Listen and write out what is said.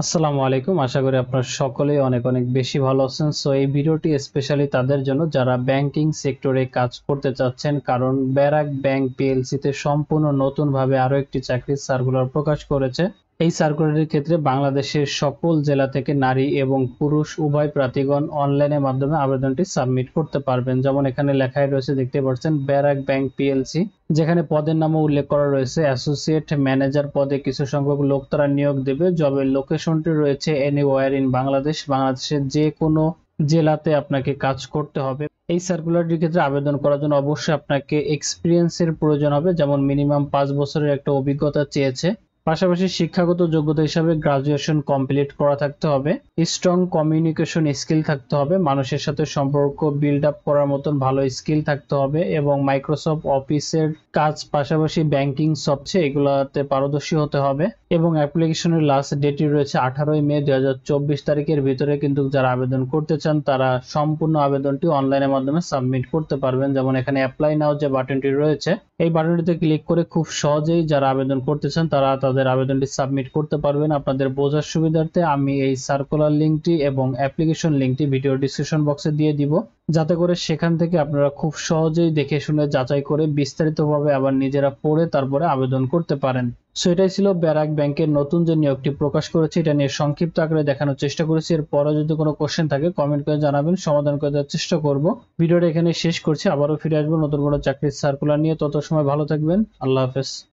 আসসালামু আলাইকুম। আশা করি আপনারা সকলেই অনেক অনেক বেশি ভালো আছেন। সো এই ভিডিওটি স্পেশালি তাদের জন্য যারা ব্যাংকিং সেক্টরে কাজ করতে চাচ্ছেন, কারণ ব্যারাক ব্যাংক পিএলসি তে সম্পূর্ণ নতুনভাবে আরো একটি চাকরির সার্কুলার প্রকাশ করেছে। এই সার্কুলারের ক্ষেত্রে বাংলাদেশের সকল জেলা থেকে নারী এবং পুরুষ উভয় প্রার্থীগণ অনলাইনের মাধ্যমে আবেদনটি সাবমিট করতে পারবেন। যেমন এখানে লেখাই রয়েছে, দেখতে পাচ্ছেন ব্যারাক ব্যাংক পিএলসি, যেখানে পদের নামও উল্লেখ করা রয়েছে অ্যাসোসিয়েট ম্যানেজার পদে কিছু সংখ্যক লোক তারা নিয়োগ দেবে। জবের লোকেশনটি রয়েছে এনিওয়্যার ইন বাংলাদেশ, বাংলাদেশের যে কোনো জেলাতে আপনাকে কাজ করতে হবে। এই সার্কুলারটির ক্ষেত্রে আবেদন করার জন্য অবশ্যই আপনাকে এক্সপিরিয়েন্সের প্রয়োজন হবে, যেমন মিনিমাম 5 বছরের একটা অভিজ্ঞতা চেয়েছে। পাশাপাশি শিক্ষাগত যোগ্যতা হিসাবে গ্রাজুয়েশন কমপ্লিট করা থাকতে হবে, স্ট্রং কমিউনিকেশন স্কিল থাকতে হবে, মানুষের সাথে সম্পর্ক বিল্ড আপ করার মতন ভালো স্কিল থাকতে হবে এবং মাইক্রোসফট অফিসের কাজ পাশাপাশি ব্যাংকিং সফটওয়্যার এগুলাতে পারদর্শী হতে হবে। এবং অ্যাপ্লিকেশনের লাস্ট ডেটটি রয়েছে 18 মে 2024 তারিখের ভিতরে। কিন্তু যারা আবেদন করতে চান তারা সম্পূর্ণ আবেদনটি অনলাইনের মাধ্যমে সাবমিট করতে পারবেন। যেমন এখানে অ্যাপ্লাই নাও যে বাটনটি রয়েছে, এই বাটনটিতে ক্লিক করে খুব সহজেই যারা আবেদন করতে চান তারা তাদের আবেদনটি সাবমিট করতে পারবেন। আপনাদের বোঝার সুবিধার্থে আমি এই সার্কুলার লিঙ্কটি এবং অ্যাপ্লিকেশন লিঙ্কটি ভিডিও ডিসক্রিপশন বক্সে দিয়ে দিব, যাতে করে সেখান থেকে আপনারা খুব সহজেই দেখে শুনে যাচাই করে বিস্তারিতভাবে আবার নিজেরা পড়ে তারপরে আবেদন করতে পারেন। সো এটাই ছিল ব্যারাক ব্যাংকের নতুন যে নিয়োগটি প্রকাশ করেছে, এটা নিয়ে সংক্ষিপ্ত আকারে দেখানোর চেষ্টা করেছি। এরপরে যদি কোনো কোশ্চেন থাকে কমেন্ট করে জানাবেন, সমাধান করে দেওয়ার চেষ্টা করব। ভিডিওটা এখানে শেষ করছি, আবারও ফিরে আসবো নতুন কোনো চাকরির সার্কুলার নিয়ে। তত সময় ভালো থাকবেন, আল্লাহ হাফেজ।